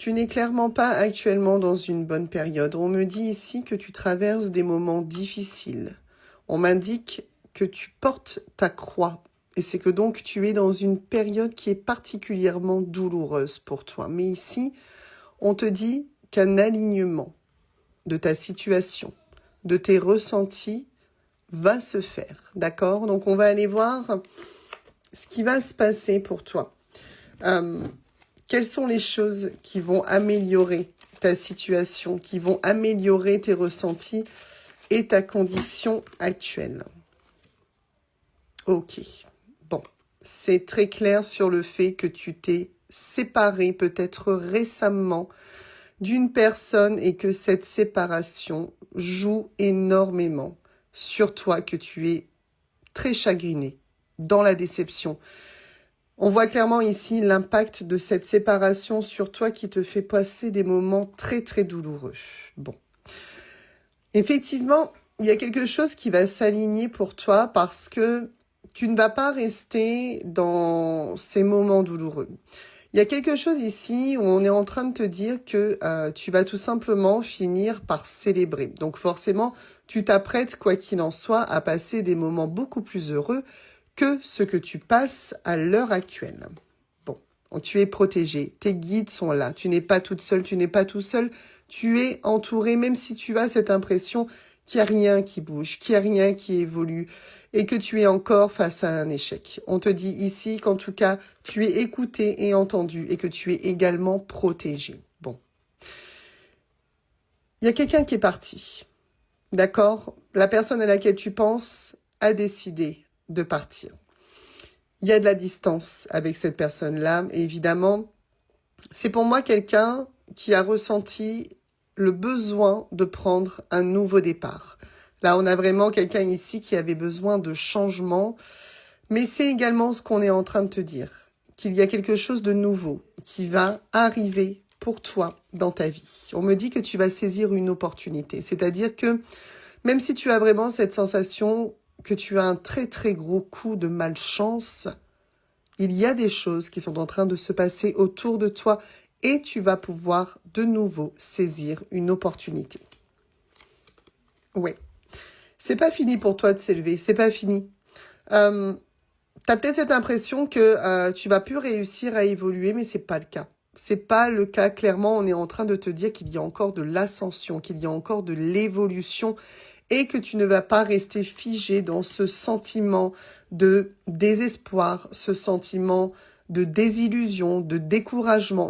Tu n'es clairement pas actuellement dans une bonne période. On me dit ici que tu traverses des moments difficiles. On m'indique que tu portes ta croix. Et c'est que donc tu es dans une période qui est particulièrement douloureuse pour toi. Mais ici, on te dit qu'un alignement de ta situation, de tes ressentis, va se faire. D'accord? Donc on va aller voir ce qui va se passer pour toi. Quelles sont les choses qui vont améliorer ta situation, qui vont améliorer tes ressentis et ta condition actuelle? Ok, bon, c'est très clair sur le fait que tu t'es séparé peut-être récemment d'une personne et que cette séparation joue énormément sur toi, que tu es très chagriné, dans la déception. On voit clairement ici l'impact de cette séparation sur toi qui te fait passer des moments très très douloureux. Bon. Effectivement, il y a quelque chose qui va s'aligner pour toi parce que tu ne vas pas rester dans ces moments douloureux. Il y a quelque chose ici où on est en train de te dire que tu vas tout simplement finir par célébrer. Donc forcément, tu t'apprêtes, quoi qu'il en soit, à passer des moments beaucoup plus heureux que ce que tu passes à l'heure actuelle. Bon, tu es protégé, tes guides sont là, tu n'es pas toute seule, tu n'es pas tout seul, tu es entouré, même si tu as cette impression qu'il n'y a rien qui bouge, qu'il n'y a rien qui évolue et que tu es encore face à un échec. On te dit ici qu'en tout cas, tu es écouté et entendu et que tu es également protégé. Bon. Il y a quelqu'un qui est parti. D'accord? La personne à laquelle tu penses a décidé de partir. Il y a de la distance avec cette personne-là. Et évidemment, c'est pour moi quelqu'un qui a ressenti le besoin de prendre un nouveau départ. Là, on a vraiment quelqu'un ici qui avait besoin de changement. Mais c'est également ce qu'on est en train de te dire. Qu'il y a quelque chose de nouveau qui va arriver pour toi dans ta vie. On me dit que tu vas saisir une opportunité. C'est-à-dire que même si tu as vraiment cette sensation que tu as un très très gros coup de malchance, il y a des choses qui sont en train de se passer autour de toi et tu vas pouvoir de nouveau saisir une opportunité. Ouais. C'est pas fini pour toi de s'élever, c'est pas fini. T'as peut-être cette impression que tu vas plus réussir à évoluer, mais c'est pas le cas. C'est pas le cas. Clairement, on est en train de te dire qu'il y a encore de l'ascension, qu'il y a encore de l'évolution et que tu ne vas pas rester figé dans ce sentiment de désespoir, ce sentiment de désillusion, de découragement.